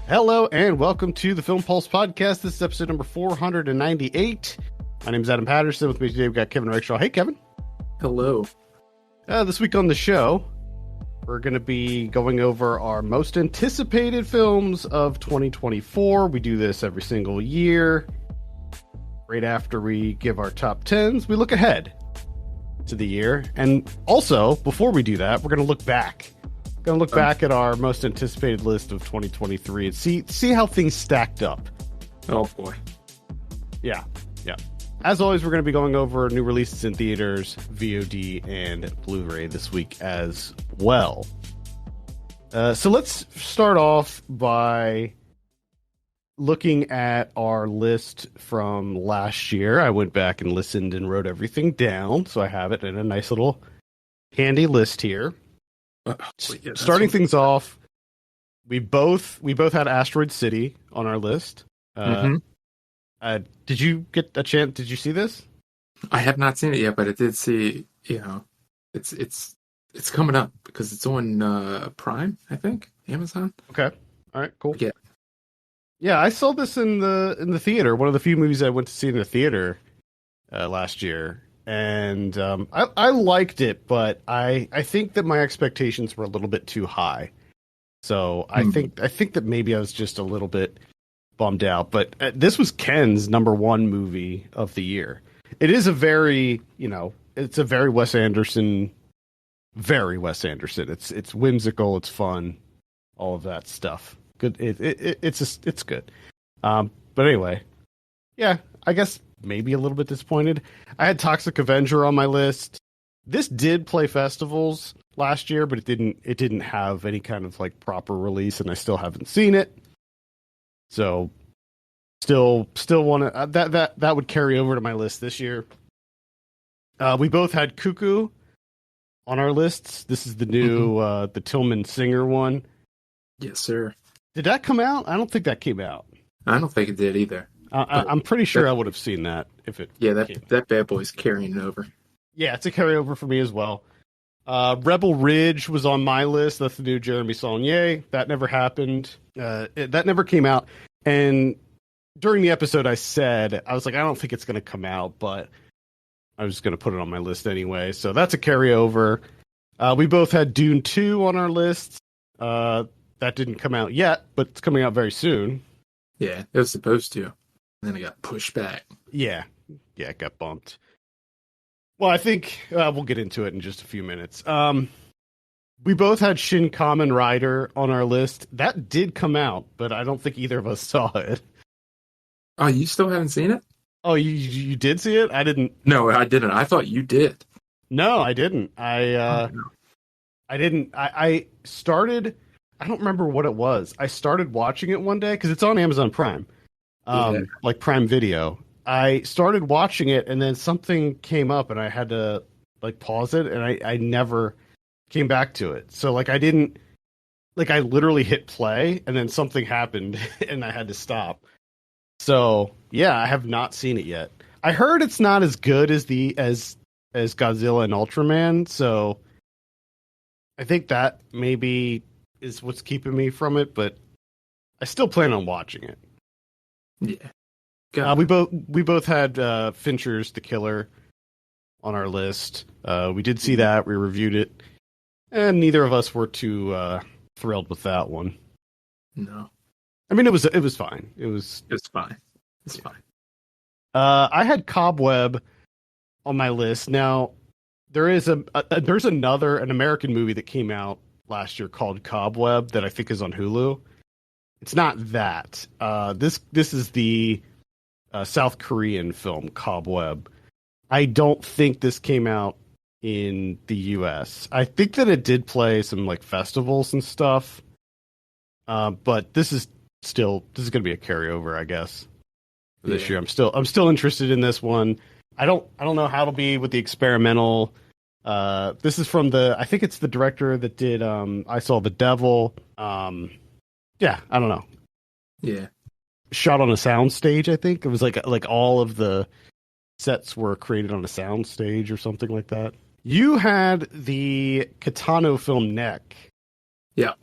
Hello and welcome to the Film Pulse podcast. This is episode number 498. My name is Adam Patterson. With me today, we've got Kevin Rexhaw. Hey, Kevin. Hello. This week on the show, we're going to be going over our most anticipated films of 2024. We do this every single year. Right after we give our top 10s, we look ahead to the year. And also, before we do that, we're going to look back. Going to look back at our most anticipated list of 2023 and see how things stacked up. Oh, boy. Yeah. As always, we're going to be going over new releases in theaters, VOD, and Blu-ray this week as well. So let's start off by looking at our list from last year. I went back and listened and wrote everything down, so I have it in a nice little handy list here. Starting things off, we both had Asteroid City on our list. Did you get a chance? Did you see this? I have not seen it yet, but I did see. It's coming up because it's on Prime, I think, Amazon. Okay, all right, cool. Yeah, I saw this in the theater. One of the few movies I went to see in the theater last year. And I liked it, but I think that my expectations were a little bit too high. So I think that maybe I was just a little bit bummed out. But this was Ken's number one movie of the year. It is a very, it's a very Wes Anderson. It's whimsical, it's fun, all of that stuff. Good. It's good. But anyway, yeah, I guess. Maybe a little bit disappointed. I had Toxic Avenger on my list. This did play festivals last year, but it didn't have any kind of like proper release, and I still haven't seen it. So still want to that would carry over to my list this year. We both had Cuckoo on our lists. This is the new the Tillman Singer one. Yes, sir. Did that come out? I don't think that came out. I don't think it did either. I'm pretty sure I would have seen that if it. Yeah, that bad boy's carrying it over. Yeah, it's a carryover for me as well. Rebel Ridge was on my list. That's the new Jeremy Saulnier. That never happened. That never came out. And during the episode, I was like, I don't think it's going to come out, but I was going to put it on my list anyway. So that's a carryover. We both had Dune 2 on our list. That didn't come out yet, but it's coming out very soon. Yeah, it was supposed to. And then it got pushed back. Yeah, it got bumped. Well, I think we'll get into it in just a few minutes. We both had Shin Kamen Rider on our list. That did come out, but I don't think either of us saw it. Oh, you still haven't seen it? Oh, you did see it? I didn't. No, I didn't. I thought you did. No, I didn't. I didn't. I started. I don't remember what it was. I started watching it one day because it's on Amazon Prime. Like Prime Video. I started watching it and then something came up and I had to like pause it and I never came back to it. So like I literally hit play and then something happened and I had to stop. So yeah, I have not seen it yet. I heard it's not as good as as Godzilla and Ultraman, so I think that maybe is what's keeping me from it, but I still plan on watching it. Yeah. We both had Fincher's The Killer on our list. We did see that. We reviewed it. And neither of us were too thrilled with that one. No. I mean, it was fine. It's fine. It's fine. I had Cobweb on my list. Now, there's another American movie that came out last year called Cobweb that I think is on Hulu. It's not that. This is the South Korean film Cobweb. I don't think this came out in the U.S. I think that it did play some like festivals and stuff. But this is going to be a carryover, I guess, for this year. I'm still interested in this one. I don't know how it'll be with the experimental. This is from I think it's the director that did I Saw the Devil. Yeah, I don't know. Yeah. Shot on a sound stage, I think. It was like all of the sets were created on a sound stage or something like that. You had the Kitano film Neck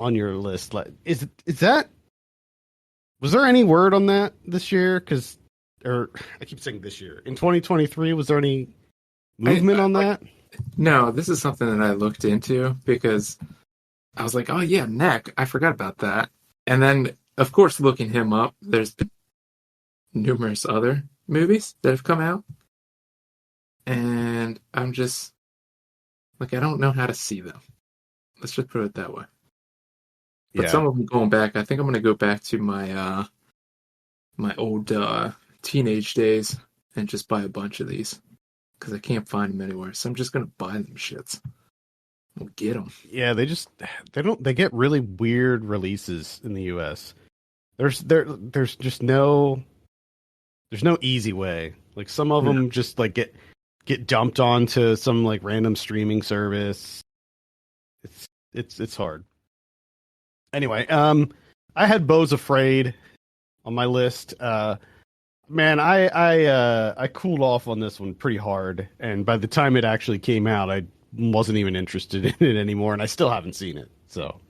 on your list. Is that Was there any word on that this year? Or I keep saying this year. In 2023, was there any movement on Like that? no, this is something that I looked into because I was like, oh yeah, Neck. I forgot about that. And then, of course, looking him up, there's been numerous other movies that have come out, and I'm just like, I don't know how to see them. Let's just put it that way. But Yeah. some of them going back, I think I'm gonna go back to my old teenage days and just buy a bunch of these because I can't find them anywhere. So I'm just gonna buy them shits. We'll get them. Yeah, they get really weird releases in the US. There's just no easy way. Like some of No. them just like get dumped onto some like random streaming service. It's hard. Anyway, I had Beau's Afraid on my list. Man, I cooled off on this one pretty hard, and by the time it actually came out, I wasn't even interested in it anymore, and I still haven't seen it. So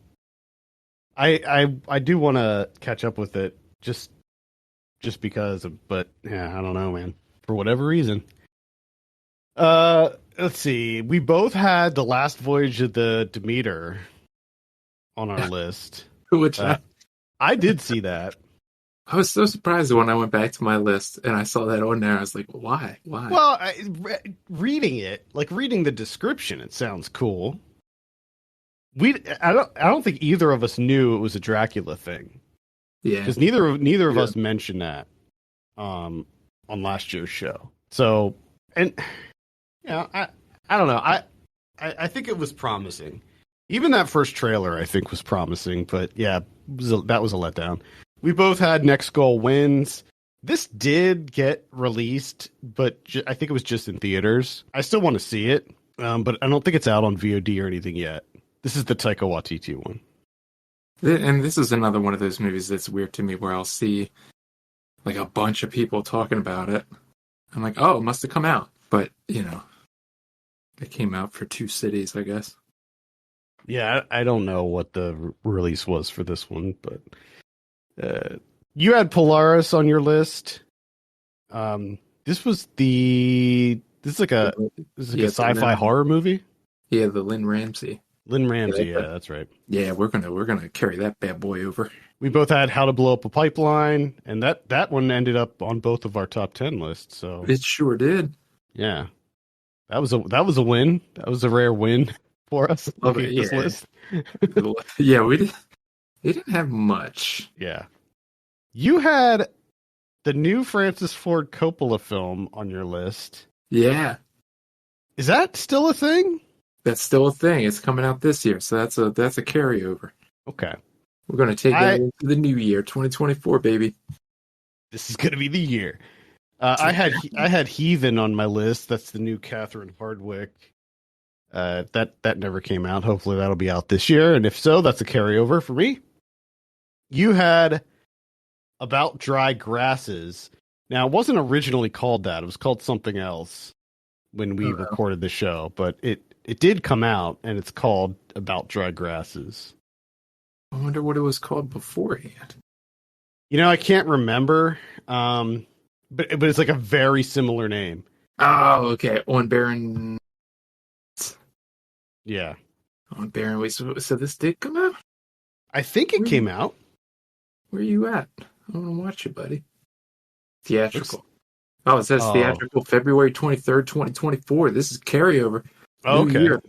I do want to catch up with it just because, but yeah, I don't know, man. For whatever reason. Let's see. We both had The Last Voyage of the Demeter on our list. Which I did see that. I was so surprised when I went back to my list and I saw that on there. I was like, why? Why? Well, reading it, like reading the description, it sounds cool. I don't think either of us knew it was a Dracula thing. Yeah. Because neither of us mentioned that on last year's show. So, and I don't know. I think it was promising. Even that first trailer, I think, was promising. But yeah, that was a letdown. We both had Next Goal Wins. This did get released, but I think it was just in theaters. I still want to see it, but I don't think it's out on VOD or anything yet. This is the Taika Waititi one. And this is another one of those movies that's weird to me where I'll see like a bunch of people talking about it. I'm like, oh, it must have come out. But, it came out for 2 cities, I guess. Yeah, I don't know what the release was for this one, but you had Polaris on your list. This is like a sci-fi horror movie. Yeah, the Lynn Ramsey. Lynn Ramsey, yeah, that's right. Yeah, we're gonna carry that bad boy over. We both had How to Blow Up a Pipeline, and that one ended up on both of our top 10 lists. So it sure did. Yeah, that was a win. That was a rare win for us looking at this list. Yeah, we didn't have much. Yeah, you had the new Francis Ford Coppola film on your list. Yeah, is that still a thing? That's still a thing. It's coming out this year, so that's a carryover. Okay. We're going to take that into the new year, 2024, baby. This is going to be the year. I had Heathen on my list. That's the new Catherine Hardwicke. That never came out. Hopefully that'll be out this year, and if so, that's a carryover for me. You had About Dry Grasses. Now, it wasn't originally called that. It was called something else when we recorded the show, but it did come out, and it's called About Dry Grasses. I wonder what it was called beforehand. I can't remember, but it's like a very similar name. Oh, okay. On Baron. Yeah. On Baron. Wait, so this did come out? I think it came out. Where are you at? I want to watch it, buddy. Theatrical. It says theatrical February 23rd, 2024. This is carryover. Okay. Year.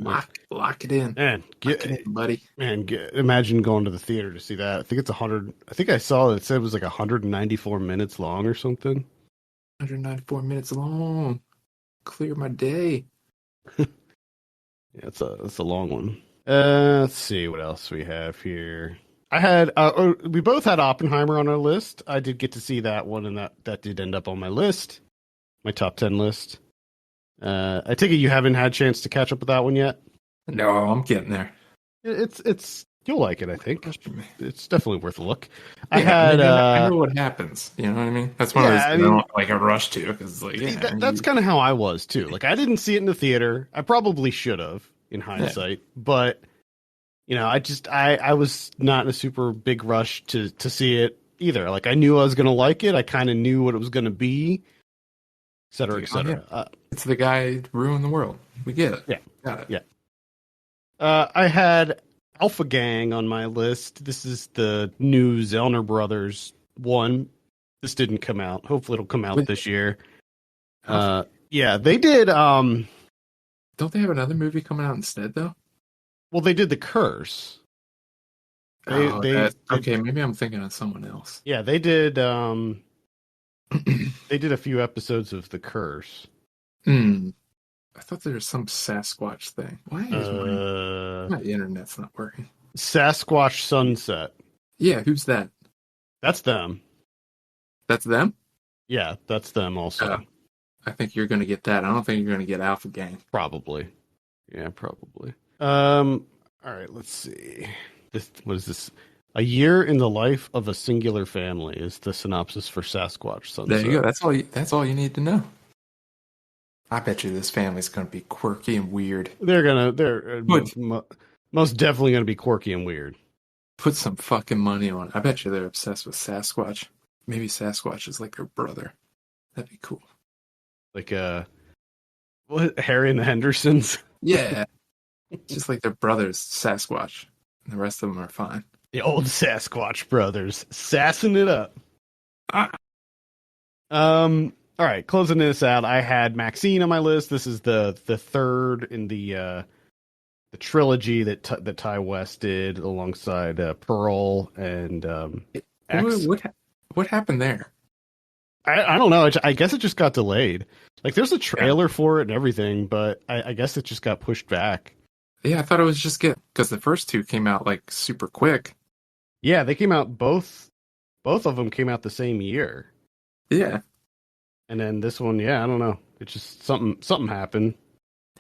Lock it in. Man, lock it in, buddy. Man, imagine going to the theater to see that. I think it's 100. I think I saw it said it was like 194 minutes long or something. 194 minutes long. Clear my day. Yeah, it's a long one. Let's see what else we have here. I had we both had Oppenheimer on our list. I did get to see that one, and that did end up on my list, my top 10 list. I take it you haven't had a chance to catch up with that one yet? No, I'm getting there. It's you'll like it, I think. It's definitely worth a look. Yeah, I know what happens. You know what I mean? That's one of those I don't like a rush to because that's kind of how I was too. Like I didn't see it in the theater. I probably should have in hindsight, but I was not in a super big rush to see it. either. Like, I knew I was going to like it. I kind of knew what it was going to be, et cetera, et Oh, yeah. cetera. It's the guy who ruined the world. We get it. Yeah. Got it. Yeah. I had Alpha Gang on my list. This is the new Zellner Brothers one. This didn't come out. Hopefully it'll come out Wait, this year. Alpha- Yeah, they did. Don't they have another movie coming out instead, though? Well, they did The Curse. They Okay. Maybe I'm thinking of someone else. yeah, they did. They did a few episodes of The Curse. Hmm. I thought there was some Sasquatch thing. Why is my internet's not working? Sasquatch Sunset. Yeah, who's that? That's them. That's them? Yeah, that's them also. I think you're going to get that. I don't think you're going to get Alpha Gang. Probably. Yeah, probably. All right, let's see. What is this? A year in the life of a singular family is the synopsis for Sasquatch Sunset. There you go. That's all you need to know. I bet you this family's going to be quirky and weird. They're most definitely gonna be quirky and weird. Put some fucking money on it. I bet you they're obsessed with Sasquatch. Maybe Sasquatch is like their brother. That'd be cool. Like what, Harry and the Hendersons? Yeah. Just like their brothers, Sasquatch. And the rest of them are fine. The old Sasquatch brothers sassing it up. All right, closing this out, I had Maxine on my list. This is the third in the trilogy that Ty West did alongside Pearl and X. What happened there? I don't know. I guess it just got delayed. Like, there's a trailer for it and everything, but I guess it just got pushed back. Yeah, I thought it was just because the first two came out like super quick. Yeah, they came out both of them came out the same year. Yeah. And then this one, yeah, I don't know. It's just something happened.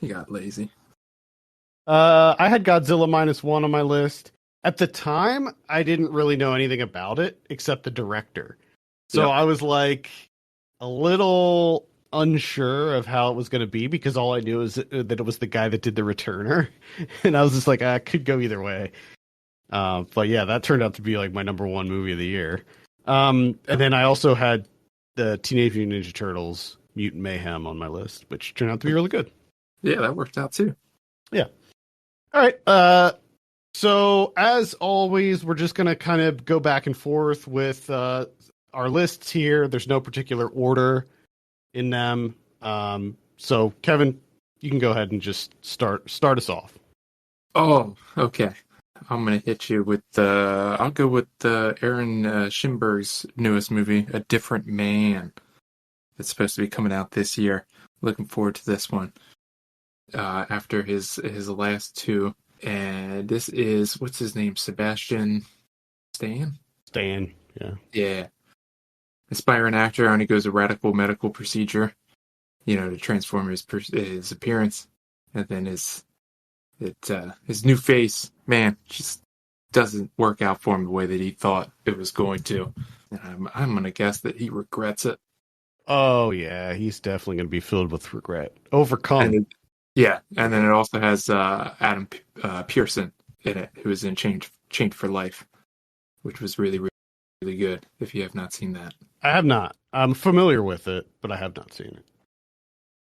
He got lazy. I had Godzilla -1 on my list. At the time, I didn't really know anything about it except the director. So I was like a little unsure of how it was going to be because all I knew is that it was the guy that did The Returner. And I was just like, I could go either way. But yeah, that turned out to be like my number one movie of the year. And then I also had the Teenage Mutant Ninja Turtles Mutant Mayhem on my list, which turned out to be really good. Yeah, that worked out too. Yeah. All right. So as always, we're just going to kind of go back and forth with our lists here. There's no particular order in them. So Kevin, you can go ahead and just start us off. Oh, okay. I'm going to hit you with I'll go with Aaron Schimberg's newest movie, A Different Man. It's supposed to be coming out this year. Looking forward to this one. After his last two. And this is, what's his name? Sebastian Stan? Stan, yeah. Yeah. Aspiring actor undergoes a radical medical procedure, to transform his appearance. And then his new face, man, just doesn't work out for him the way that he thought it was going to. And I'm going to guess that he regrets it. Oh, yeah, he's definitely going to be filled with regret. Overcome. And then it also has Adam Pearson in it, who is in Chained for Life, which was really, really, really good, if you have not seen that. I have not. I'm familiar with it, but I have not seen it.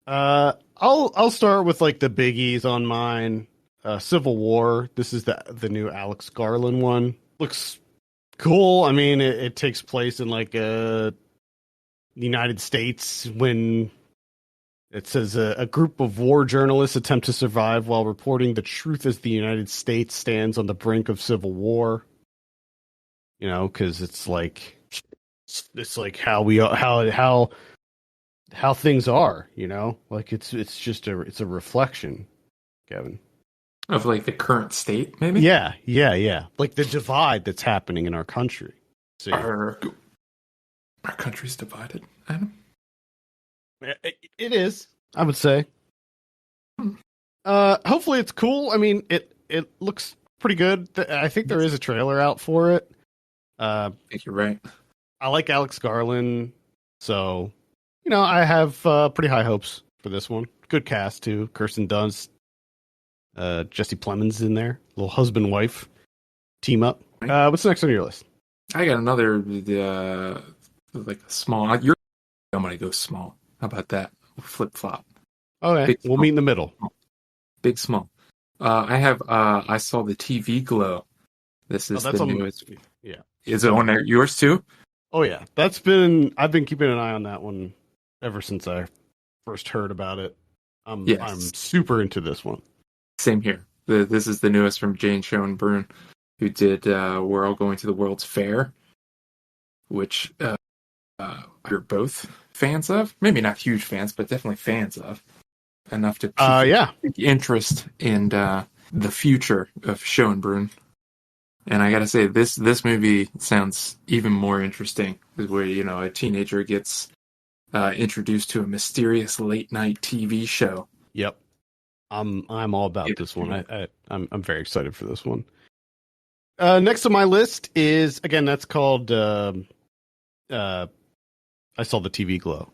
I'll start with like the biggies on mine. Civil War. This is the new Alex Garland one. Looks cool. I mean, it takes place in like the United States when it says a group of war journalists attempt to survive while reporting the truth as the United States stands on the brink of civil war. Because it's like how things are. Like it's just a reflection, Kevin. Of like the current state, maybe? Yeah. Like the divide that's happening in our country. See? Our country's divided, Adam? It is, I would say. Hopefully it's cool. I mean, it looks pretty good. I think there is a trailer out for it. I think you're right. I like Alex Garland, so I have pretty high hopes for this one. Good cast too. Kirsten Dunst, Jesse Plemons in there, little husband wife team up. What's next on your list? I got another like a small. I'm gonna go small. How about that? Flip flop. Okay, Big we'll small. meet in the middle. Big small. I have I saw the TV Glow. This Oh, is the that's on. newest. Yeah. Is it on there? Yours too? Oh yeah, I've been keeping an eye on that one ever since I first heard about it. I'm Yes. super into this one. Same here. This is the newest from Jane Schoenbrunn, who did We're All Going to the World's Fair, which we're both fans of. Maybe not huge fans, but definitely fans of. Enough to pique Yeah. interest in the future of Schoenbrunn. And I gotta say, this movie sounds even more interesting, where a teenager gets introduced to a mysterious late night TV show. Yep. I'm all about Give this it one. to me. I'm very excited for this one. Next on my list is again that's called I saw the TV Glow.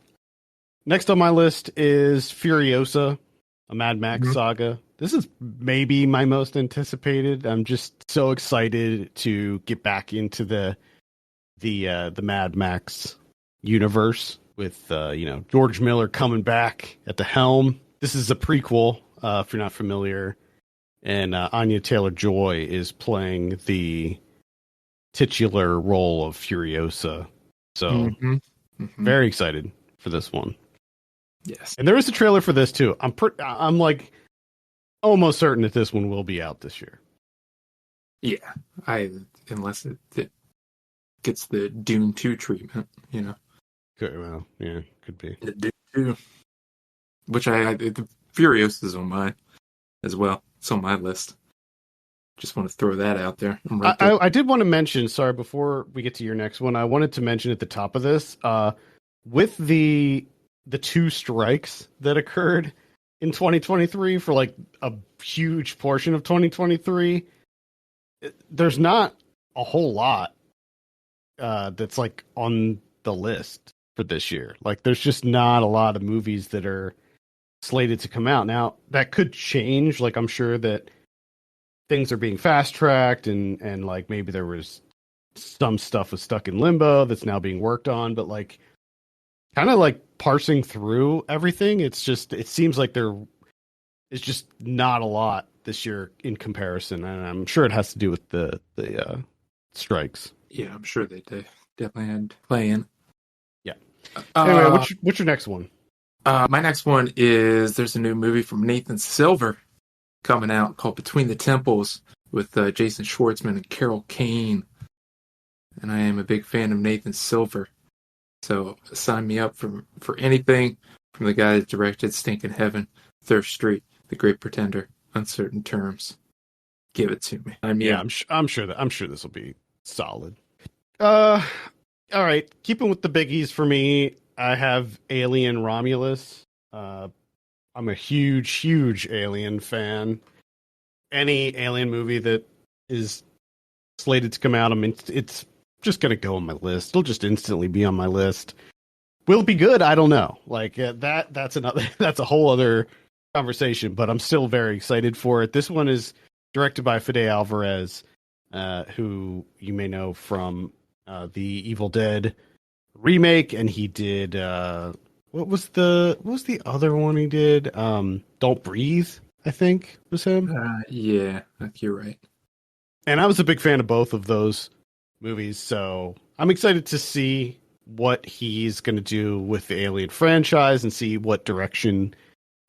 Next on my list is Furiosa, a Mad Max Mhm. saga. This is maybe my most anticipated. I'm just so excited to get back into the Mad Max universe with George Miller coming back at the helm. This is a prequel, if you're not familiar, and Anya Taylor-Joy is playing the titular role of Furiosa. So Mhm. Mhm. very excited for this one. Yes. And there is a trailer for this too. I'm like almost certain that this one will be out this year. Yeah. I unless it gets the Dune 2 treatment, Well, yeah, could be. The Dune 2, which the Furious is on mine as well. It's on my list. Just want to throw that out there. I'm right there. I did want to mention, sorry, before we get to your next one, I wanted to mention at the top of this, with the two strikes that occurred in 2023 for like a huge portion of 2023, there's not a whole lot that's like on the list for this year. Like there's just not a lot of movies that are slated to come out. Now, that could change. Like I'm sure that things are being fast tracked and like maybe there was some stuff was stuck in limbo that's now being worked on, but like kind of like parsing through everything, it seems like there is just not a lot this year in comparison, and I'm sure it has to do with the strikes. Yeah, I'm sure they definitely had play in. Yeah. Anyway, Uh, what's your next one? my next one is there's a new movie from Nathan Silver coming out called Between the Temples with Jason Schwartzman and Carol Kane. And I am a big fan of Nathan Silver. So sign me up for anything from the guy that directed Stinkin' Heaven, Thirst Street, The Great Pretender, Uncertain Terms. Give it to me. Yeah, I'm sure this will be solid. All right. Keeping with the biggies for me, I have Alien Romulus. I'm a huge Alien fan. Any Alien movie that is slated to come out, I mean, it's just gonna go on my list. It'll just instantly be on my list. Will it be good? I don't know. Like that's another that's a whole other conversation. But I'm still very excited for it. This one is directed by Fede Alvarez, who you may know from the Evil Dead remake, and he did what was the other one he did? Don't Breathe, I think was him. Yeah, you're right. And I was a big fan of both of those movies, so I'm excited to see what he's going to do with the Alien franchise and see what direction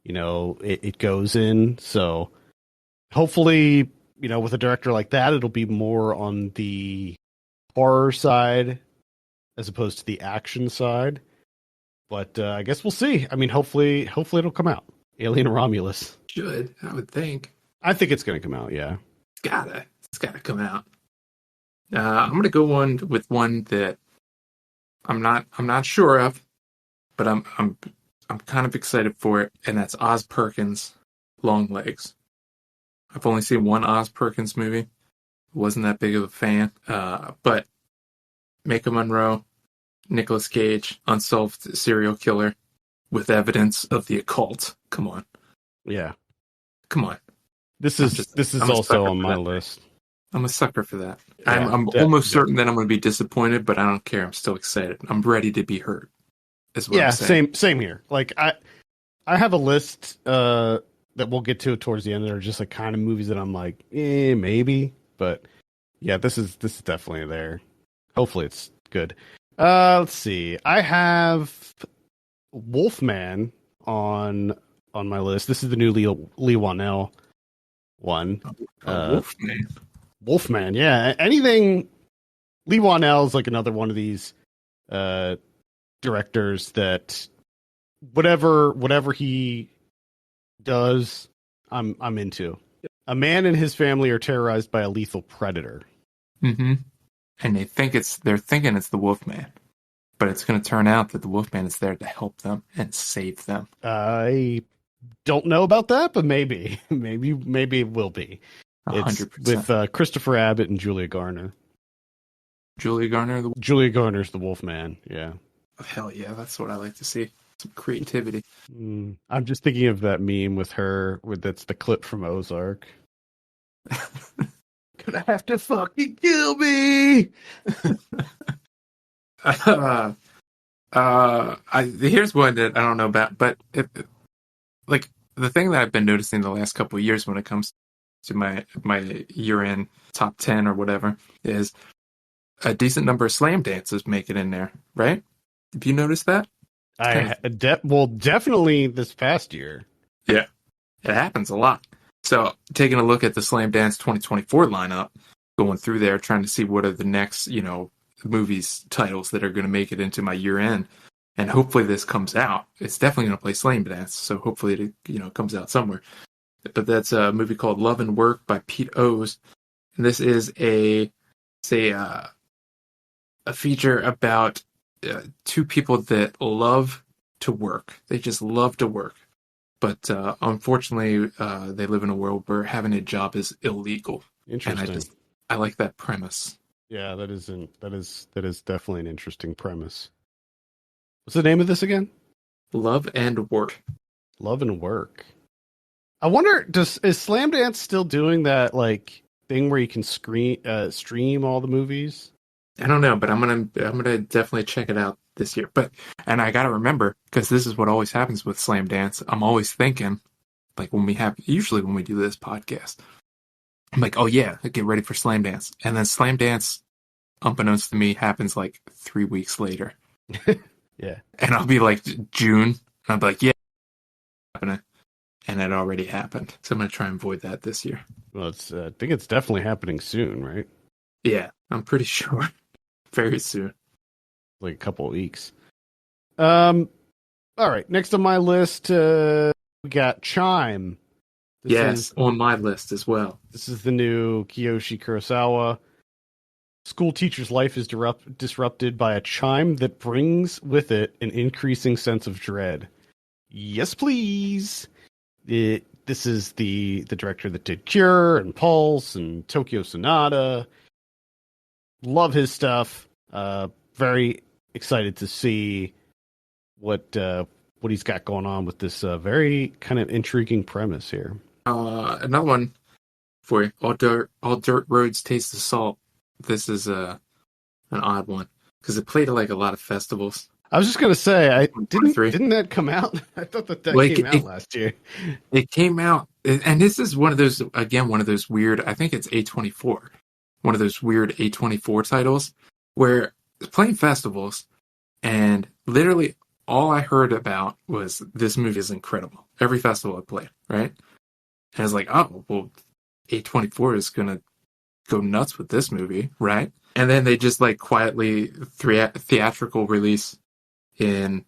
it goes in. So hopefully, with a director like that, it'll be more on the horror side as opposed to the action side. But I guess we'll see. I mean, hopefully it'll come out. Alien Romulus. Should, I would think. I think it's going to come out. Yeah. It's gotta come out. I'm gonna go with one that I'm not sure of, but I'm kind of excited for it, and that's Oz Perkins' Long Legs. I've only seen one Oz Perkins movie. Wasn't that big of a fan. But Maika Monroe, Nicolas Cage, unsolved serial killer with evidence of the occult. Come on. Yeah. Come on. This is I'm a also sucker on for my that. list. I'm a sucker for that. Yeah, I'm almost certain that definitely. I'm going to be disappointed, but I don't care. I'm still excited. I'm ready to be hurt. Is what I'm Yeah, saying. same here. Like I have a list that we'll get to towards the end that are just like kind of movies that I'm like, maybe. But yeah, this is definitely there. Hopefully it's good. Let's see. I have Wolfman on on my list. This is the new Lee Wanell one. A Uh wolf man. Wolfman, yeah. Anything Lee Wanell is like another one of these uh directors that whatever he does, I'm into. A man and his family are terrorized by a lethal predator. Mm-hmm. And they're thinking it's the wolf man, but it's going to turn out that the wolf man is there to help them and save them. I don't know about that, but maybe, maybe it will be. It's with 100%. Christopher Abbott and Julia Garner. Julia Garner, the Julia Garner's the Wolfman. Yeah. hell yeah, that's what I like to see. Some creativity. I'm just thinking of that meme with her. With that's the clip from Ozark. Gonna have to fucking kill me. Here's one that I don't know about, but like the thing that I've been noticing the last couple of years when it comes to my year-end top 10 or whatever is a decent number of slam dances make it in there, right? Have you noticed that? It's kind of Well, definitely this past year. yeah, it happens a lot. So taking a look at the Slam Dance 2024 lineup, going through there, trying to see what are the next, movies titles that are going to make it into my year end, and hopefully this comes out. It's definitely going to play Slam Dance, so hopefully it comes out somewhere. But that's a movie called Love and Work by Pete Owes, and this is a feature about two people that love to work. They just love to work. But unfortunately, they live in a world where having a job is illegal. And Interesting. I like that premise. Yeah, that is definitely an interesting premise. What's the name of this again? Love and Work. Love and Work. I wonder, is Slam Dance still doing that like thing where you can stream all the movies? I don't know, but I'm gonna definitely check it out this year. And I gotta remember, because this is what always happens with Slam Dance. I'm always thinking, like usually when we do this podcast, I'm like, oh yeah, get ready for Slam Dance. And then Slam Dance, unbeknownst to me, happens like 3 weeks later. Yeah. And I'll be like June, and I'll be like, yeah, happening. And it already happened. So I'm gonna try and avoid that this year. Well, I think it's definitely happening soon, right? Yeah, I'm pretty sure. Very soon. Like a couple of weeks. All right. Next on my list, we got Chime. Yes, on my list as well. This is the new Kiyoshi Kurosawa. School teacher's life is disrupted by a chime that brings with it an increasing sense of dread. Yes, please. This is the director that did Cure and Pulse and Tokyo Sonata. Love his stuff. Very excited to see what he's got going on with this very kind of intriguing premise here. Another one for you. All dirt roads taste of salt. This is an odd one because it played at like a lot of festivals. I was just gonna say, I Three. didn't that come out? I thought that Like came out last year. it came out, and this is one of those weird. I think it's A24, one of those weird A24 titles where it's playing festivals, and literally all I heard about was this movie is incredible. Every festival I played, right? And I was like, oh, well, A24 is going to go nuts with this movie, right? And then they just like quietly theatrical release in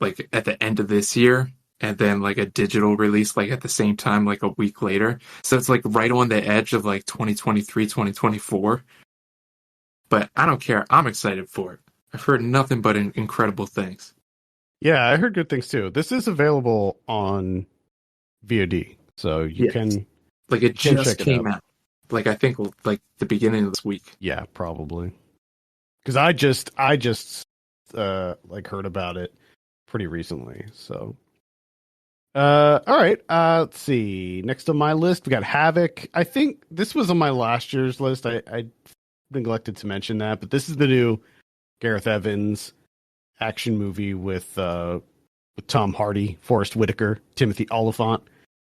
like at the end of this year, and then like a digital release like at the same time, like a week later. So it's like right on the edge of like 2023, 2024. But I don't care. I'm excited for it. I've heard nothing but incredible things. Yeah, I heard good things too. This is available on VOD, so you Yes. can Like it can just check it came out. out. Like I think like the beginning of this week. Yeah, probably. Because I just like heard about it pretty recently. So All right. Let's see. Next on my list, we got Havoc. I think this was on my last year's list. I neglected to mention that, but this is the new Gareth Evans action movie with Tom Hardy, Forrest Whitaker, Timothy Oliphant.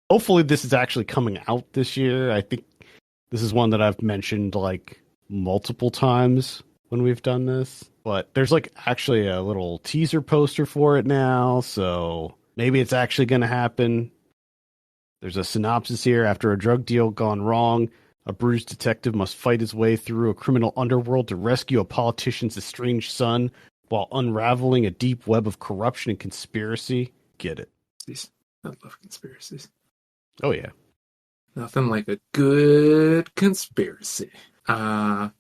Hopefully, this is actually coming out this year. I think this is one that I've mentioned like multiple times when we've done this, but there's like actually a little teaser poster for it now, so maybe it's actually going to happen. There's a synopsis here. After a drug deal gone wrong, a bruised detective must fight his way through a criminal underworld to rescue a politician's estranged son while unraveling a deep web of corruption and conspiracy. Get it? I love conspiracies. Oh, yeah. Nothing like a good conspiracy. What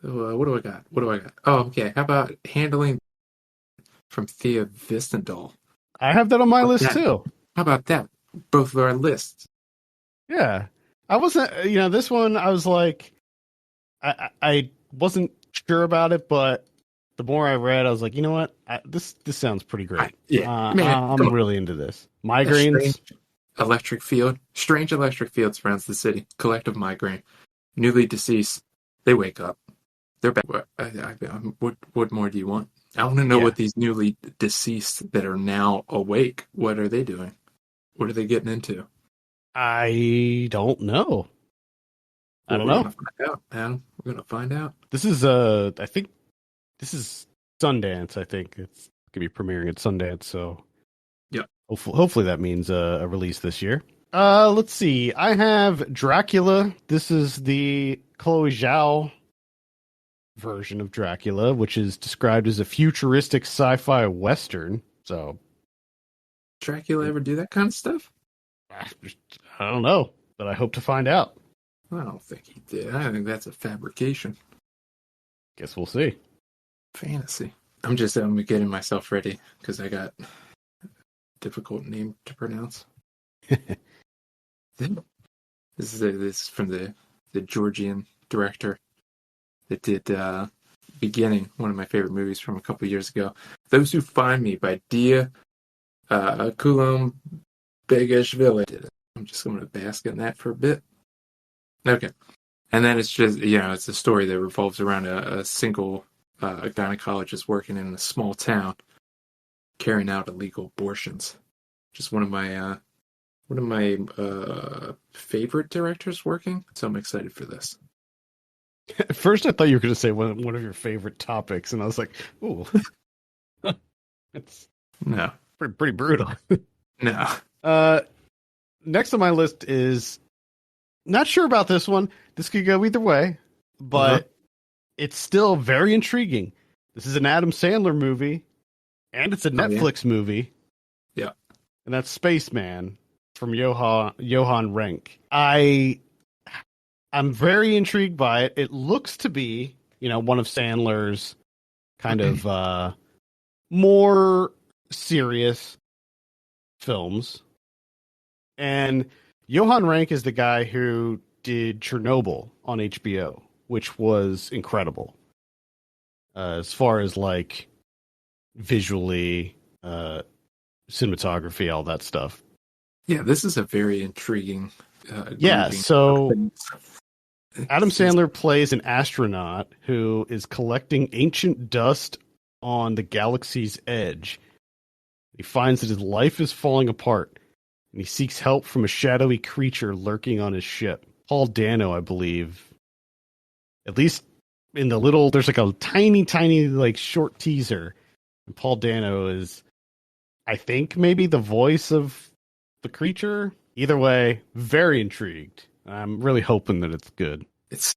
do I got? What do I got? Oh, okay. How about handling from Thea Vistendahl? I have that on my list, that? too. How about that? Both of our lists. Yeah. I wasn't, this one, I was like, I wasn't sure about it, but the more I read, I was like, you know what? This sounds pretty great. I'm really into this. Migraines. Strange electric field surrounds the city. Collective migraine. Newly deceased. They wake up. They're back. What more do you want? I want to know what these newly deceased that are now awake, what are they doing? What are they getting into? I don't know. I don't know. We're going to find out, Adam. We're going to find out. This is I think this is Sundance. I think it's going to be premiering at Sundance. So, yeah. Hopefully that means a release this year. Let's see. I have Dracula. This is the Chloe Zhao version of Dracula, which is described as a futuristic sci-fi western. So, Dracula ever do that kind of stuff? I don't know, but I hope to find out. I don't think he did. I think that's a fabrication. Guess we'll see. Fantasy. I'm getting myself ready because I got a difficult name to pronounce. This is from the Georgian director that did Beginning, one of my favorite movies from a couple years ago. Those Who Find Me by Dia Kulam Begashvili. I'm just going to bask in that for a bit. Okay. And then it's just, it's a story that revolves around a single gynecologist working in a small town carrying out illegal abortions. Just one of my favorite directors working, so I'm excited for this. At first, I thought you were going to say one of your favorite topics, and I was like, "Ooh, it's no pretty brutal." No. Next on my list is not sure about this one. This could go either way, but it's still very intriguing. This is an Adam Sandler movie, and it's a Netflix movie. Yeah, and that's Spaceman from Johan Renck. I'm very intrigued by it. It looks to be, one of Sandler's kind of more serious films. And Johan Renck is the guy who did Chernobyl on HBO, which was incredible. As far as like visually, cinematography, all that stuff. Yeah, this is a very intriguing. So Adam Sandler plays an astronaut who is collecting ancient dust on the galaxy's edge. He finds that his life is falling apart, and he seeks help from a shadowy creature lurking on his ship. Paul Dano, I believe. At least in there's like a tiny, like short teaser. And Paul Dano is, I think, maybe the voice of the creature. Either way, very intrigued. I'm really hoping that it's good. It's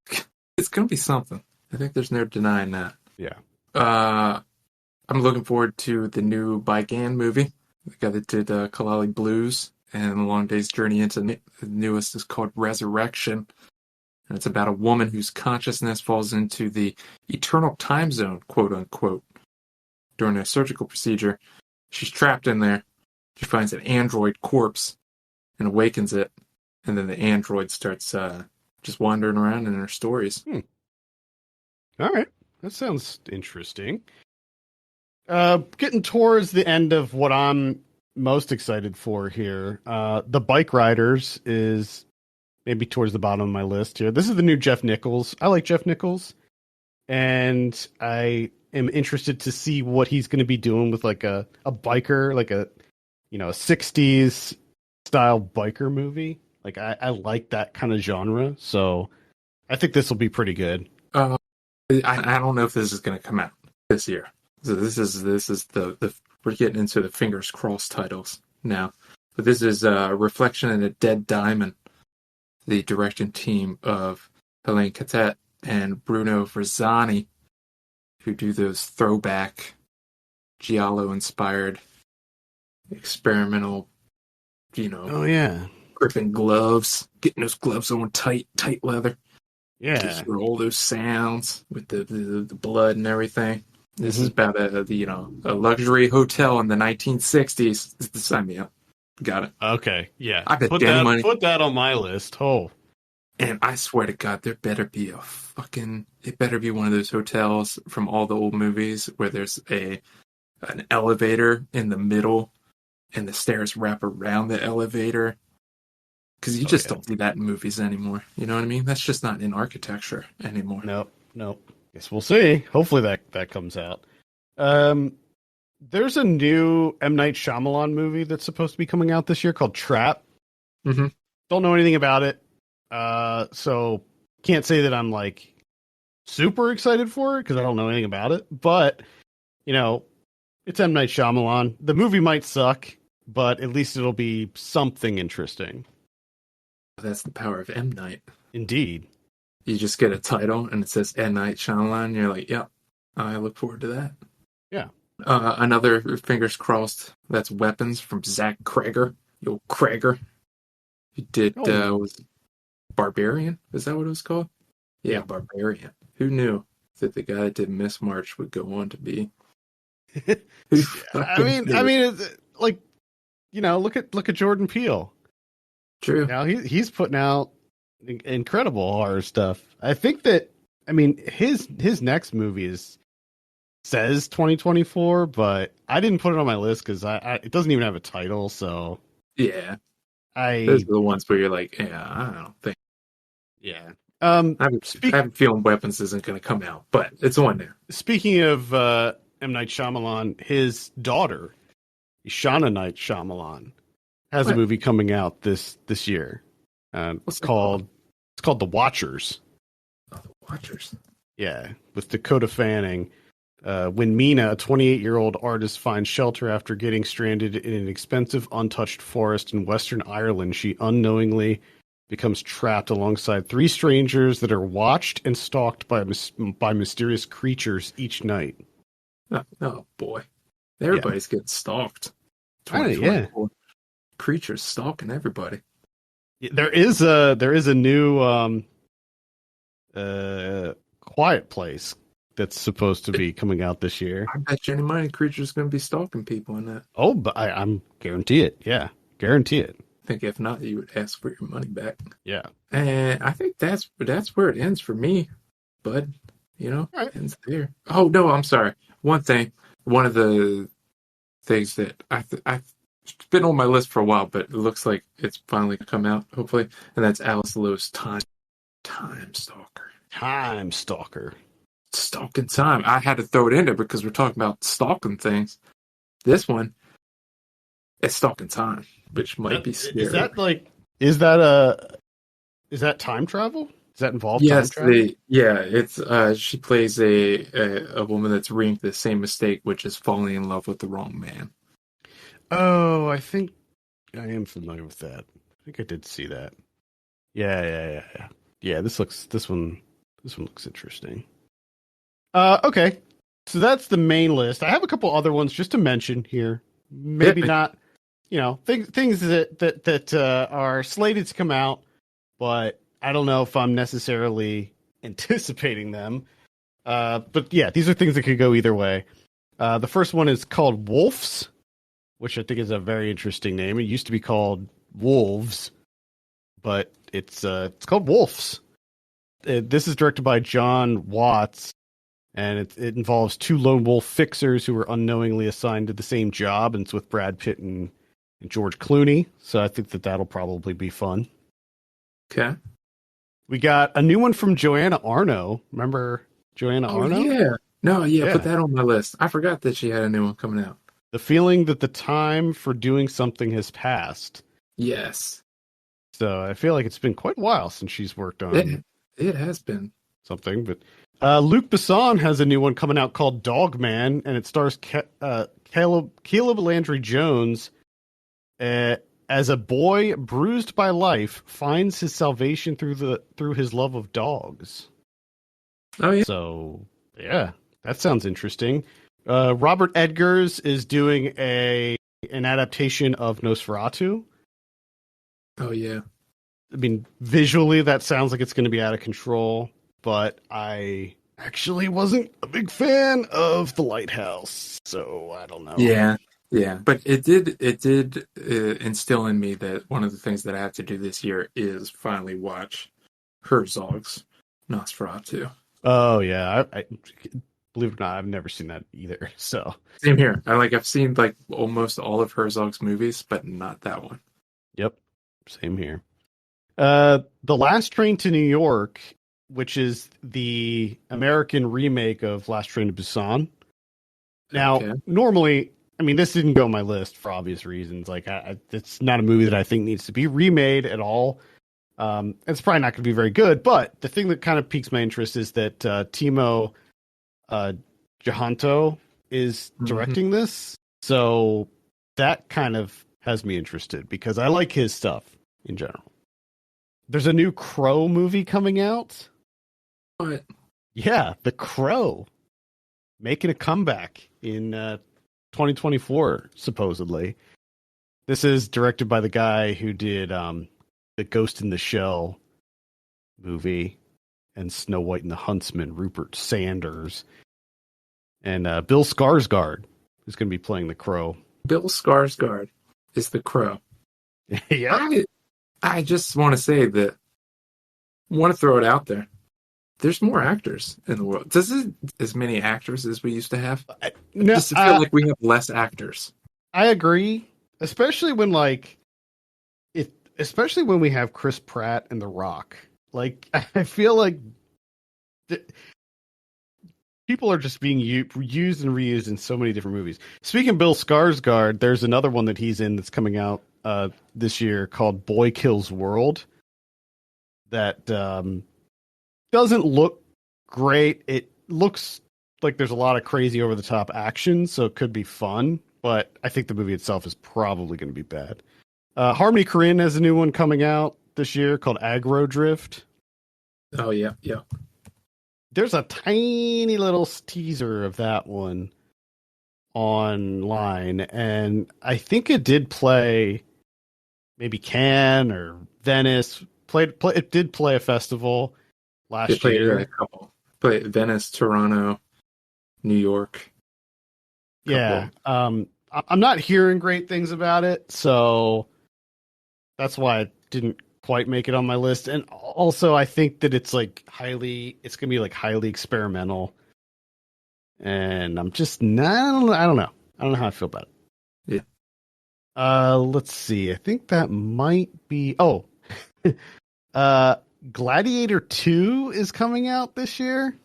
going to be something. I think there's no denying that. Yeah. I'm looking forward to the new By Gann movie. The guy that did Kalali Blues and The Long Day's Journey into the newest is called Resurrection. And it's about a woman whose consciousness falls into the eternal time zone, quote unquote. During a surgical procedure, she's trapped in there. She finds an android corpse and awakens it. And then the android starts just wandering around in her stories. All right. That sounds interesting. Getting towards the end of what I'm most excited for here. The Bike Riders is maybe towards the bottom of my list here. This is the new Jeff Nichols. I like Jeff Nichols, and I am interested to see what he's going to be doing with like a biker, like a a 60s style biker movie. Like I like that kind of genre, so I think this will be pretty good. Uh, I don't know if this is going to come out this year. So this is the we're getting into the fingers crossed titles now. But this is Reflection in a Dead Diamond, the direction team of Helene Catet and Bruno Verzani, who do those throwback Giallo-inspired experimental, Oh yeah, gripping gloves, getting those gloves on tight leather. yeah. Gives you all those sounds with the blood and everything. This is about a luxury hotel in the 1960s. Sign me up. Got it. Okay, yeah. I bet Danny money. Put that on my list. Oh, And I swear to God, there better be it better be one of those hotels from all the old movies where there's an elevator in the middle and the stairs wrap around the elevator. Because you just don't see that in movies anymore. You know what I mean? That's just not in architecture anymore. Nope. Guess we'll see. Hopefully that comes out. There's a new M. Night Shyamalan movie that's supposed to be coming out this year called Trap. Mm-hmm. Don't know anything about it. So can't say that I'm like super excited for it because I don't know anything about it. But, it's M. Night Shyamalan. The movie might suck, but at least it'll be something interesting. That's the power of M. Night. Indeed. You just get a title and it says M. Night Shyamalan. You're like, yep, I look forward to that. Yeah. Another fingers crossed. That's Weapons from Zach Cregger. Yo, Cregger. He did was Barbarian. Is that what it was called? Yeah, Barbarian. Who knew that the guy that did Miss March would go on to be? I mean, it's like look at Jordan Peele. True. Now he's putting out incredible horror stuff. I think that his next movie says 2024, but I didn't put it on my list because it doesn't even have a title. So yeah, those are the ones where you're like, yeah, I don't think. Yeah. I have a feeling Weapons isn't going to come out, but it's on there. Speaking of M. Night Shyamalan, his daughter, Shauna Night Shyamalan, has a movie coming out this year. It's called The Watchers. Oh, The Watchers. Yeah, with Dakota Fanning. When Mina, a 28-year-old artist, finds shelter after getting stranded in an expensive, untouched forest in Western Ireland, she unknowingly becomes trapped alongside three strangers that are watched and stalked by mysterious creatures each night. Oh boy, everybody's getting stalked. Yeah, creatures stalking everybody. There is a new Quiet Place that's supposed to be coming out this year. I bet Jenny Money Creature's going to be stalking people in that. Oh, but I'm guarantee it. Yeah, guarantee it. I think if not, you would ask for your money back. Yeah, and I think that's where it ends for me, bud. Right. Ends there. Oh no, I'm sorry. One of the things that it's been on my list for a while, but it looks like it's finally come out, hopefully, and that's Alice Lowe's Time Stalker. Time Stalker. Stalking time. I had to throw it in there because we're talking about stalking things. This one, it's stalking time, which might be scary. Is that time travel? Does that involve time travel? It's she plays a woman that's reamed the same mistake, which is falling in love with the wrong man. Oh, I think I am familiar with that. I think I did see that. Yeah. Yeah, this one looks interesting. Okay. So that's the main list. I have a couple other ones just to mention here. Maybe not, things that are slated to come out, but I don't know if I'm necessarily anticipating them. But yeah, these are things that could go either way. The first one is called Wolves, which I think is a very interesting name. It used to be called Wolves, but it's called Wolves. This is directed by John Watts, and it involves two lone wolf fixers who were unknowingly assigned to the same job, and it's with Brad Pitt and and George Clooney. So I think that that'll probably be fun. Okay. We got a new one from Joanna Arno. Remember Joanna Oh Arno? yeah. No, yeah, put Yeah. that on my list. I forgot that she had a new one coming out. The feeling that the time for doing something has passed. Yes. So I feel like it's been quite a while since she's worked on It has been. something. But Luc Besson has a new one coming out called Dog Man, and it stars Caleb Landry Jones as a boy bruised by life finds his salvation through his love of dogs. Oh yeah. So yeah, that sounds interesting. Robert Edgers is doing an adaptation of Nosferatu. Oh yeah. I mean, visually, that sounds like it's going to be out of control, but I actually wasn't a big fan of The Lighthouse, so I don't know. Yeah. Yeah. But it did instill in me that one of the things that I have to do this year is finally watch Herzog's Nosferatu. Oh yeah, I believe it or not, I've never seen that either. So Same here. I've seen like almost all of Herzog's movies, but not that one. yep, same here. The Last Train to New York, which is the American remake of Last Train to Busan. Now, Okay. normally, I mean, this didn't go on my list for obvious reasons. Like, it's not a movie that I think needs to be remade at all. It's probably not going to be very good. But the thing that kind of piques my interest is that Timo Jahanto is directing this. So that kind of has me interested because I like his stuff in general. There's a new Crow movie coming out. What? Yeah, The Crow making a comeback in 2024, supposedly. This is directed by the guy who did the Ghost in the Shell movie and Snow White and the Huntsman, Rupert Sanders. And Bill Skarsgård is going to be playing the Crow. Bill Skarsgård is the Crow. Yeah. I just want to say that want to throw it out there. There's more actors in the world. Does it as many actors as we used to have? No, Just to feel like we have less actors. I agree, especially when especially when we have Chris Pratt and The Rock. Like, I feel like people are just being used and reused in so many different movies. Speaking of Bill Skarsgård, there's another one that he's in that's coming out this year called Boy Kills World. That doesn't look great. It looks like there's a lot of crazy over the top action, so it could be fun. But I think the movie itself is probably going to be bad. Harmony Korine has a new one coming out this year called Aggro Drift. Oh yeah, yeah. There's a tiny little teaser of that one online, and I think it did play maybe Cannes or Venice. It did play a festival last year. A couple. Played Venice, Toronto, New York. Yeah. I'm not hearing great things about it, so that's why it didn't quite make it on my list. And also I think that it's gonna be like highly experimental. And I'm just not I don't know. I don't know how I feel about it. Yeah. Let's see. I think that might be Gladiator 2 is coming out this year.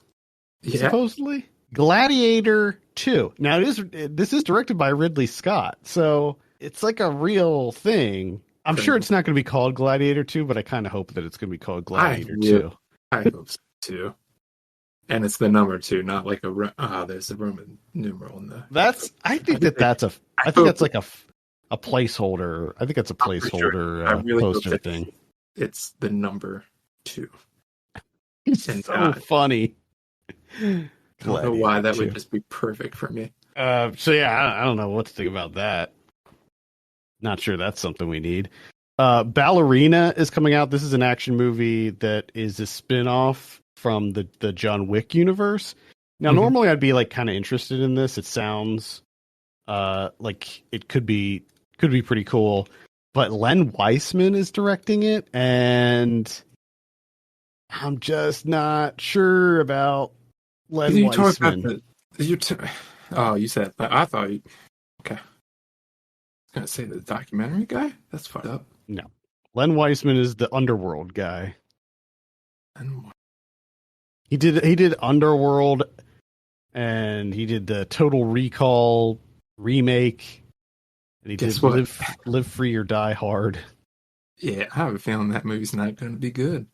Yeah. Supposedly. Gladiator 2. Now this is directed by Ridley Scott, so it's like a real thing. I'm sure it's not going to be called Gladiator 2, but I kind of hope that it's going to be called Gladiator 2. I hope so too. And it's the number 2, not like there's a Roman numeral in the. I think that's like a placeholder. I think that's a placeholder poster thing. It's the number 2. It's so funny. I don't know why that would just be perfect for me. So yeah, I don't know what to think about that. Not sure that's something we need. Ballerina is coming out. This is an action movie that is a spin-off from the John Wick universe. Now, normally I'd be like kind of interested in this. It sounds like it could be pretty cool. But Len Weissman is directing it, and I'm just not sure about Len Weissman. You said that. I thought you. Okay. Gonna say the documentary guy? That's fucked up. No. Len Weissman is the Underworld guy. And He did Underworld, and he did the Total Recall remake, and he guess did what? Live Free or Die Hard. Yeah, I have a feeling that movie's not going to be good.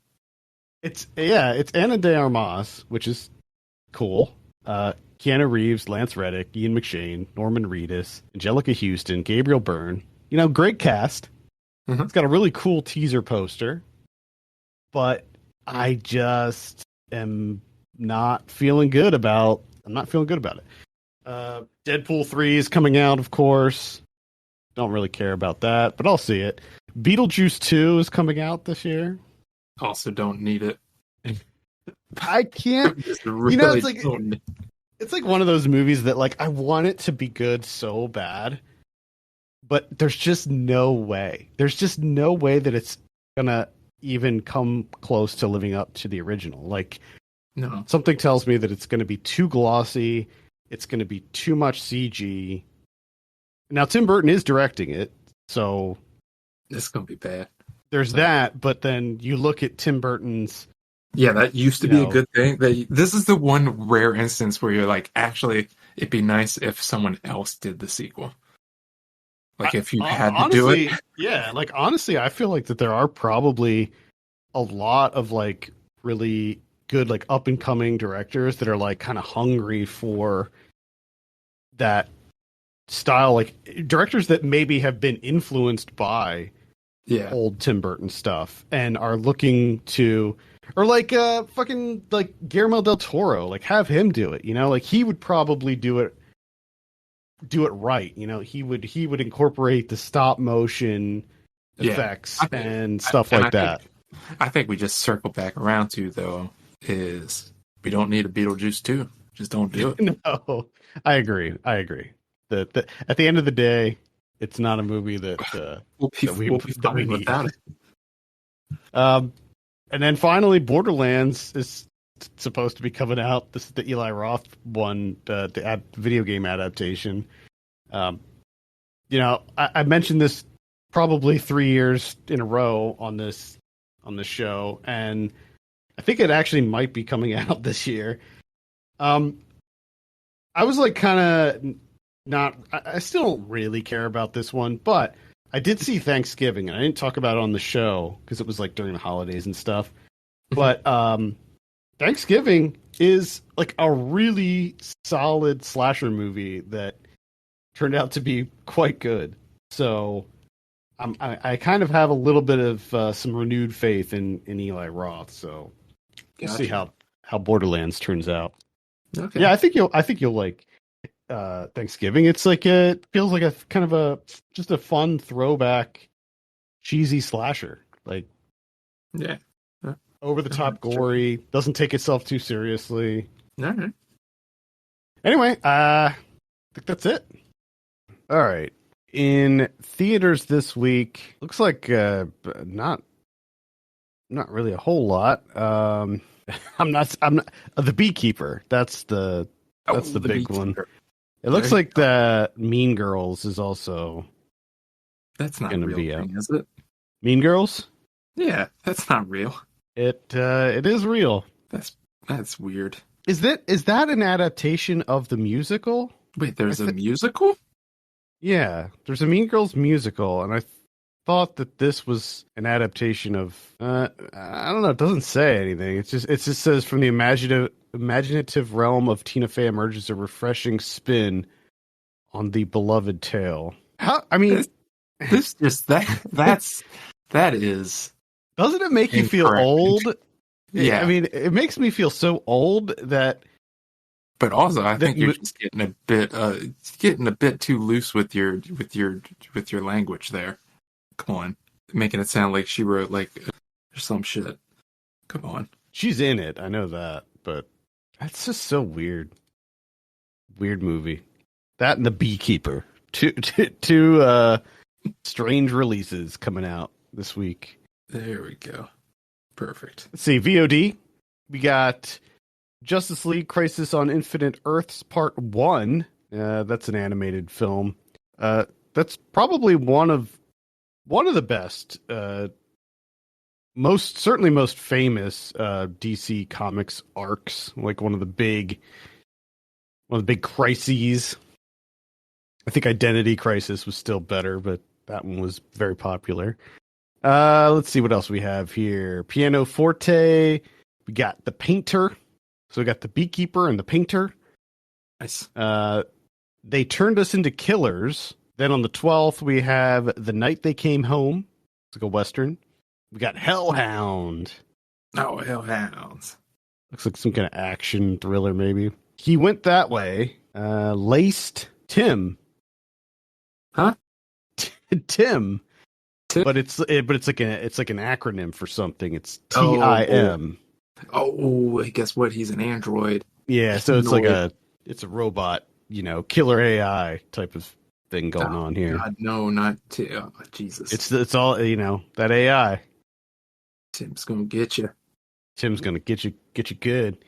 It's Ana de Armas, which is cool. Keanu Reeves, Lance Reddick, Ian McShane, Norman Reedus, Angelica Houston, Gabriel Byrne. Great cast. Mhm. It's got a really cool teaser poster, but I just am not feeling good about. I'm not feeling good about it. Deadpool 3 is coming out, of course. Don't really care about that, but I'll see it. Beetlejuice 2 is coming out this year. Also, don't need it. I can't. Just really it's like don't. it's like one of those movies that like I want it to be good so bad, but there's just no way. There's just no way that it's gonna even come close to living up to the original. Like, No. something tells me that it's going to be too glossy. It's going to be too much CG. Now, Tim Burton is directing it, so It's going to be bad. there's that. But then you look at Tim Burton's. Yeah, that used to be a good thing. This is the one rare instance where you're like, actually, it'd be nice if someone else did the sequel. Like, if you had to do it. Yeah, like, honestly, I feel like that there are probably a lot of, like, really good, like, up-and-coming directors that are, like, kind of hungry for that style. Like, directors that maybe have been influenced by old Tim Burton stuff and are looking to... Or like fucking like Guillermo del Toro, like have him do it, like he would probably do it right, he would incorporate the stop motion effects and stuff like that. I think we just circle back around to though is we don't need a Beetlejuice 2. Just don't do it. No, I agree. That at the end of the day, it's not a movie that we'll be fine without it. And then finally, Borderlands is supposed to be coming out. This is the Eli Roth one, the video game adaptation. I mentioned this probably 3 years in a row on this show, and I think it actually might be coming out this year. I was like kind of not. I still don't really care about this one, but I did see Thanksgiving, and I didn't talk about it on the show because it was like during the holidays and stuff. But Thanksgiving is like a really solid slasher movie that turned out to be quite good. So I kind of have a little bit of some renewed faith in Eli Roth. So we'll see how Borderlands turns out. Okay. Yeah, I think you'll like Thanksgiving. It's like it feels like a kind of just a fun throwback cheesy slasher, like over the top gory, doesn't take itself too seriously. Right. Anyway, I think that's it. All right, in theaters this week, looks like not really a whole lot. I'm not The Beekeeper. That's the big one. It looks like the Mean Girls is also going to be out. Is it? Mean Girls? Yeah, that's not real. It is real. That's weird. Is that an adaptation of the musical? Wait, there's a musical? Yeah, there's a Mean Girls musical, and I thought that this was an adaptation of. I don't know. It doesn't say anything. It just says from the imaginative realm of Tina Fey emerges a refreshing spin on the beloved tale. How? I mean, this just that is. Doesn't it make you feel old? Yeah, I mean, it makes me feel so old that. But also, I think you're just getting a bit too loose with your language there. Come on, making it sound like she wrote like some shit. Come on, she's in it. I know that, but that's just so weird. Weird movie. That and The Beekeeper. Two strange releases coming out this week. There we go. Perfect. Let's see, VOD. We got Justice League Crisis on Infinite Earths Part 1. That's an animated film. The that's probably one of the best, most famous DC Comics arcs. Like one of the big crises. I think Identity Crisis was still better, but that one was very popular. Let's see what else we have here. Piano Forte. We got the Painter. So we got the Beekeeper and the Painter. Nice. They Turned Us Into Killers. Then on the 12th, we have The Night They Came Home. It's like a Western. We got Hellhound. Oh, Hellhounds. Looks like some kind of action thriller, maybe. He Went That Way. Laced Tim. Huh? Tim. Tim? But it's like an acronym for something. It's TIM. Oh, guess what? He's an android. Yeah, so it's it's a robot, killer AI type of thing going on here. God, no, not Jesus. It's all that AI. Tim's gonna get you. Tim's gonna get you good.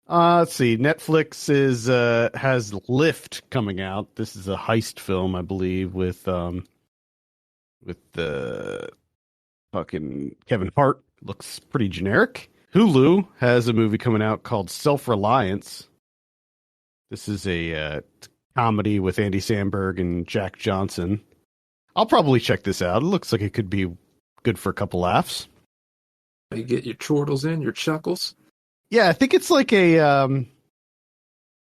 Let's see. Netflix has Lift coming out. This is a heist film, I believe, with the fucking Kevin Hart. Looks pretty generic. Hulu has a movie coming out called Self-Reliance. This is a comedy with Andy Samberg and Jack Johnson. I'll probably check this out. It looks like it could be good for a couple laughs. You get your chortles in, your chuckles. Yeah, I think it's like a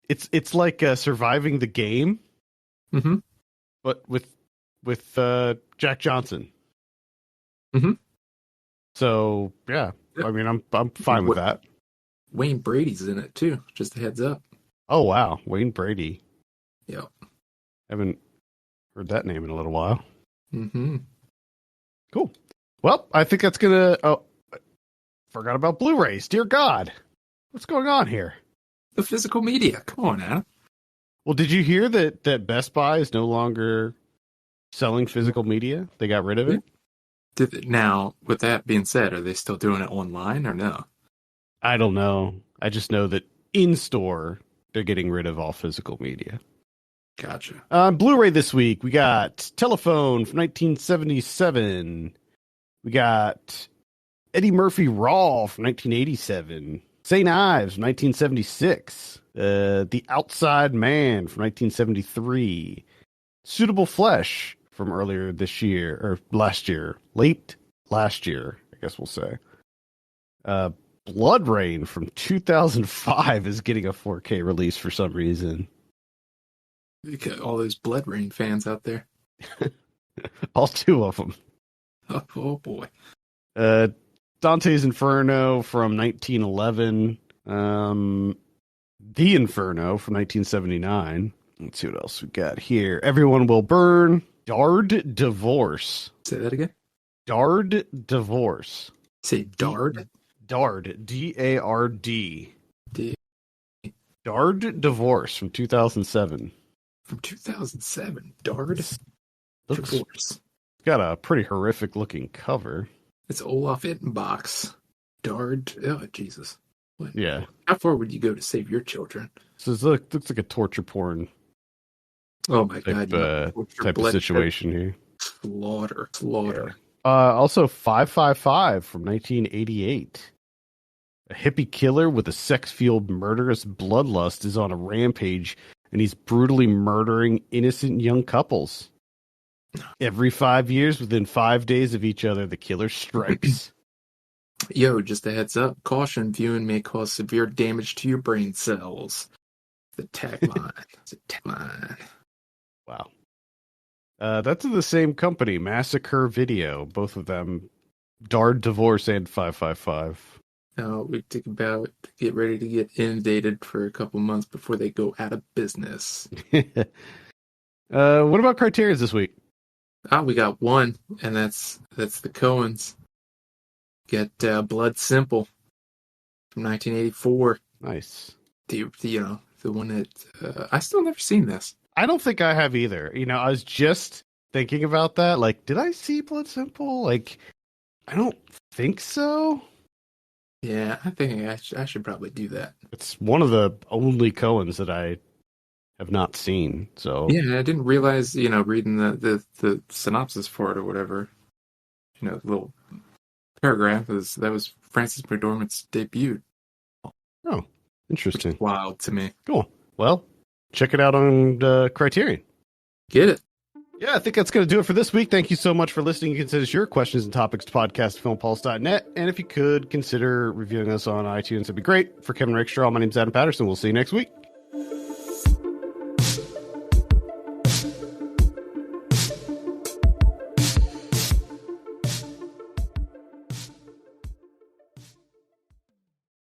it's like Surviving the Game, but with Jack Johnson. So yeah, I mean, I'm fine with that. Wayne Brady's in it too. Just a heads up. Oh wow, Wayne Brady. Yep. Haven't heard that name in a little while. Cool. Well, I think that's gonna. Oh, forgot about Blu-rays. Dear God, what's going on here? The physical media. Come on, Adam. Well, did you hear that Best Buy is no longer selling physical media? They got rid of it. Now, with that being said, are they still doing it online or no? I don't know. I just know that in store they're getting rid of all physical media. Gotcha. Blu-ray this week, we got Telephone from 1977. We got Eddie Murphy Raw from 1987. St. Ives from 1976. The Outside Man from 1973. Suitable Flesh from earlier this year, or last year. Late last year, I guess we'll say. Blood Rain from 2005 is getting a 4K release for some reason. You got all those Blood Rain fans out there. All two of them. Oh boy. Dante's Inferno from 1911. The Inferno from 1979. Let's see what else we got here. Everyone Will Burn. Dard Divorce. Say that again. Dard Divorce. Say Dard. Dard. D-A-R-D. Dard Divorce from 2007. From 2007. Dard Divorce. Got a pretty horrific looking cover. It's Olaf Ittenbach's Dard. Oh, Jesus. What? Yeah. How far would you go to save your children? So it looks like a torture porn. Oh my God. Type of situation here. Slaughter. Yeah. Also 555 from 1988. A hippie killer with a sex-fueled murderous bloodlust is on a rampage, and he's brutally murdering innocent young couples. Every 5 years, within 5 days of each other, the killer strikes. Yo, just a heads up. Caution, viewing may cause severe damage to your brain cells. The tagline. It's a tagline. Wow. That's the same company, Massacre Video. Both of them, Dard Divorce and 555. We think about get ready to get inundated for a couple months before they go out of business. What about Criterion's this week? We got one, and that's the Coens. Get Blood Simple from 1984. Nice. The one that I still never seen this. I don't think I have either. I was just thinking about that. Like, did I see Blood Simple? Like, I don't think so. Yeah, I think I should probably do that. It's one of the only Coens that I have not seen. So Yeah, I didn't realize, reading the synopsis for it or whatever, little paragraph that was Frances McDormand's debut, oh, which is interesting. wild to me. Cool. Well, check it out on Criterion. Get it? Yeah, I think that's going to do it for this week. Thank you so much for listening. You can send us your questions and topics to podcast@filmpulse.net. And if you could consider reviewing us on iTunes, that'd be great. For Kevin Rakestraw, my name's Adam Patterson. We'll see you next week.